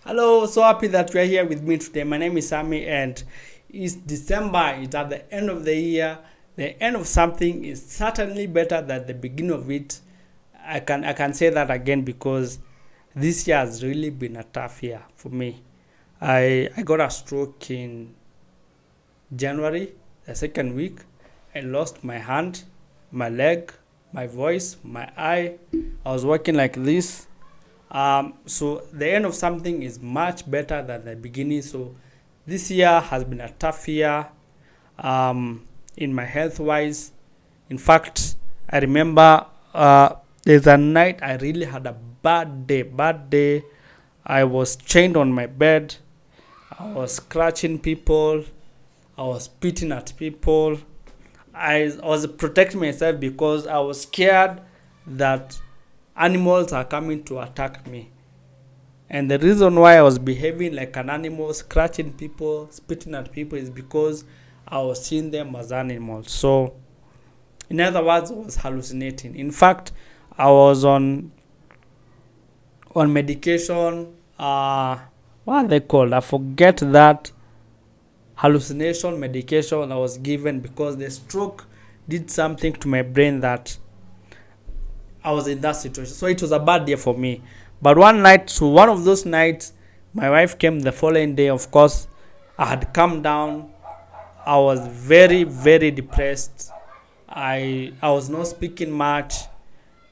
Hello, so happy that you are here with me today. My name is Sammy, and it's December. It's at the end of the year. The end of something is certainly better than the beginning of it. I can say that again because this year has really been a tough year for me. I got a stroke in January, the second week. I lost my hand, my leg, my voice, my eye. I was walking like this. So the end of something is much better than the beginning. So this year has been a tough year in my health wise. In fact, I remember there's a night I really had a bad day. Bad day. I was chained on my bed. I was scratching people. I was spitting at people. I was protecting myself because I was scared that animals are coming to attack me. And the reason why I was behaving like an animal, scratching people, spitting at people, is because I was seeing them as animals. So, in other words, I was hallucinating. In fact, I was on medication. What are they called? I forget that hallucination medication I was given because the stroke did something to my brain that I was in that situation. So it was a bad day for me. But one night, so one of those nights, my wife came the following day. Of course, I had come down. I was very, very depressed. I was not speaking much.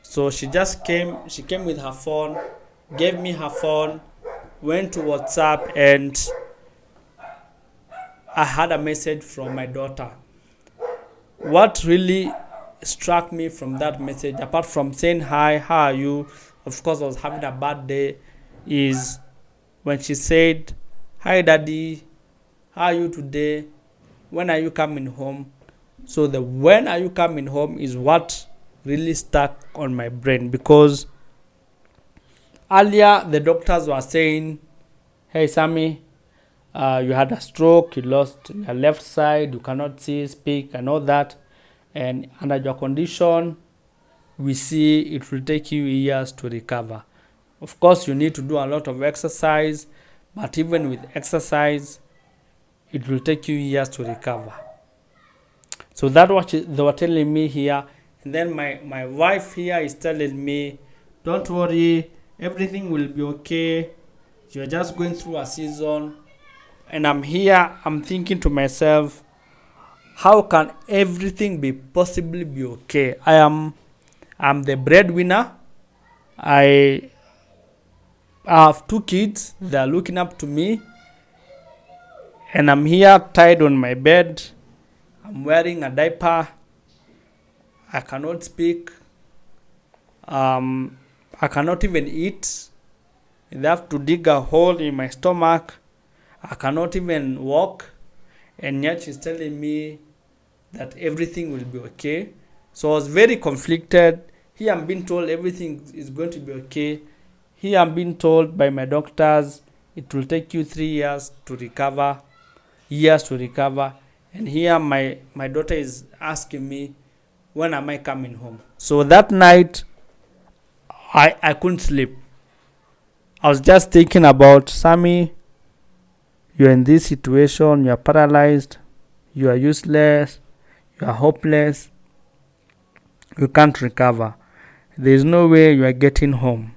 So she just came. She came with her phone, gave me her phone, went to WhatsApp, and I had a message from my daughter. What really struck me from that message, apart from saying hi, how are you? Of course, I was having a bad day. Is when she said, "Hi, daddy, how are you today? When are you coming home?" So the "when are you coming home" is what really stuck on my brain because earlier the doctors were saying, "Hey, Sammy, you had a stroke, you lost your left side, you cannot see, speak, and all that. And under your condition, we see it will take you years to recover. Of course, you need to do a lot of exercise, but even with exercise, it will take you years to recover." So that's what they were telling me here. And then my wife here is telling me, "Don't worry, everything will be okay. You're just going through a season." And I'm here, I'm thinking to myself, how can everything be possibly be okay? I'm the breadwinner. I have two kids, they're looking up to me, and I'm here tied on my bed. I'm wearing a diaper. I cannot speak. I cannot even eat. They have to dig a hole in my stomach. I cannot even walk. And yet she's telling me that everything will be okay. So I was very conflicted. Here I'm being told everything is going to be okay. Here I'm being told by my doctors it will take you 3 years to recover, years to recover. And here my daughter is asking me, when am I coming home? So that night I couldn't sleep. I was just thinking about, Sammy, you're in this situation, you're paralyzed, you are useless, you are hopeless, you can't recover. There is no way you are getting home.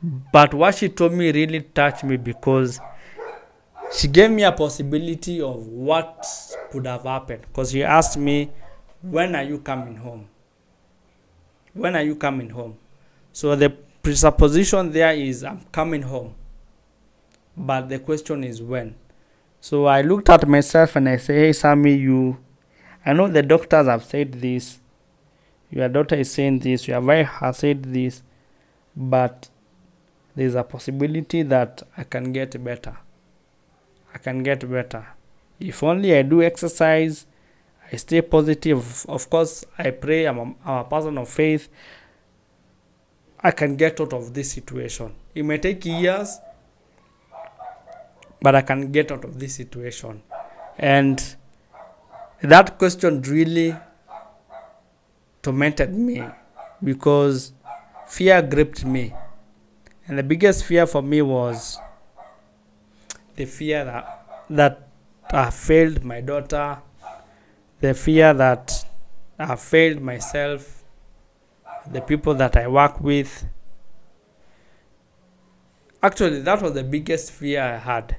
But what she told me really touched me because she gave me a possibility of what could have happened. Because she asked me, when are you coming home? When are you coming home? So the presupposition there is I'm coming home. But the question is when. So I looked at myself and I said, "Hey, Sammy, I know the doctors have said this. Your daughter is saying this. Your wife has said this. But there's a possibility that I can get better. I can get better. If only I do exercise, I stay positive. Of course, I pray. I'm a person of faith. I can get out of this situation. It may take years, but I can get out of this situation." And that question really tormented me because fear gripped me. And the biggest fear for me was the fear that I failed my daughter, the fear that I failed myself, the people that I work with. Actually, that was the biggest fear I had.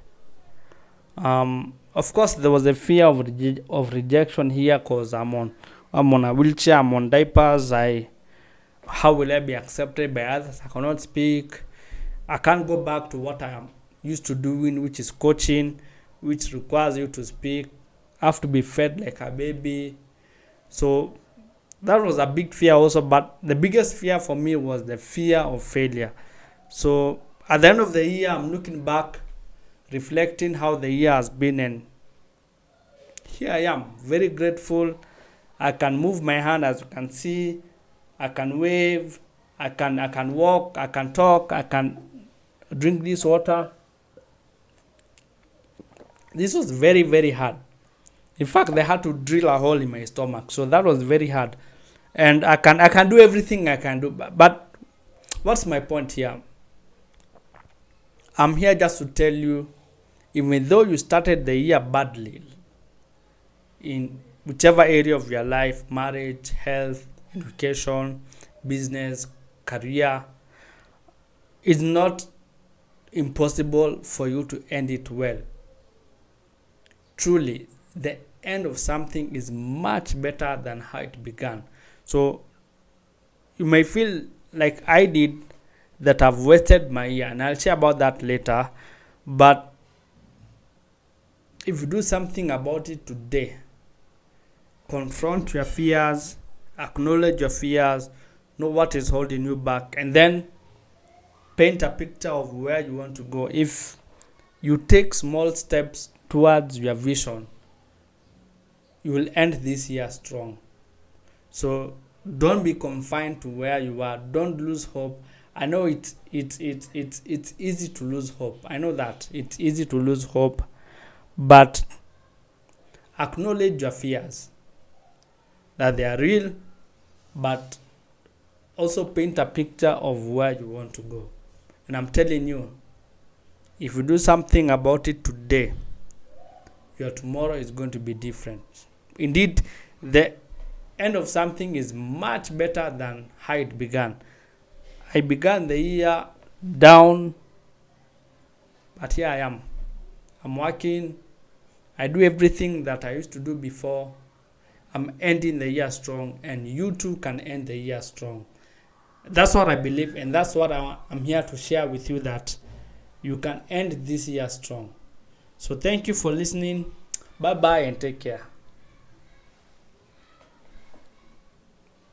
Of course, there was a fear of rejection here because I'm on a wheelchair, I'm on diapers. How will I be accepted by others? I cannot speak. I can't go back to what I am used to doing, which is coaching, which requires you to speak. I have to be fed like a baby. So that was a big fear also. But the biggest fear for me was the fear of failure. So at the end of the year, I'm looking back, reflecting how the year has been, and here I am, very grateful. I can move my hand, as you can see. I can wave. I can walk. I can talk. I can drink this water. This was very, very hard. In fact, they had to drill a hole in my stomach, so that was very hard. And I can do everything I can do. But what's my point here? I'm here just to tell you, even though you started the year badly, in whichever area of your life, marriage, health, education, business, career, it's not impossible for you to end it well. Truly, the end of something is much better than how it began. So you may feel like I did, that I've wasted my year, and I'll share about that later. But if you do something about it today, confront your fears, acknowledge your fears, know what is holding you back, and then paint a picture of where you want to go. If you take small steps towards your vision, you will end this year strong. So don't be confined to where you are. Don't lose hope. I know it's easy to lose hope. I know that it's easy to lose hope, but acknowledge your fears, that they are real, but also paint a picture of where you want to go. And I'm telling you, if you do something about it today, your tomorrow is going to be different. Indeed, the end of something is much better than how it began. I began the year down, but here I am. I'm working. I do everything that I used to do before. I'm ending the year strong, and you too can end the year strong. That's what I believe, and that's what I'm here to share with you, that you can end this year strong. So thank you for listening. Bye-bye and take care.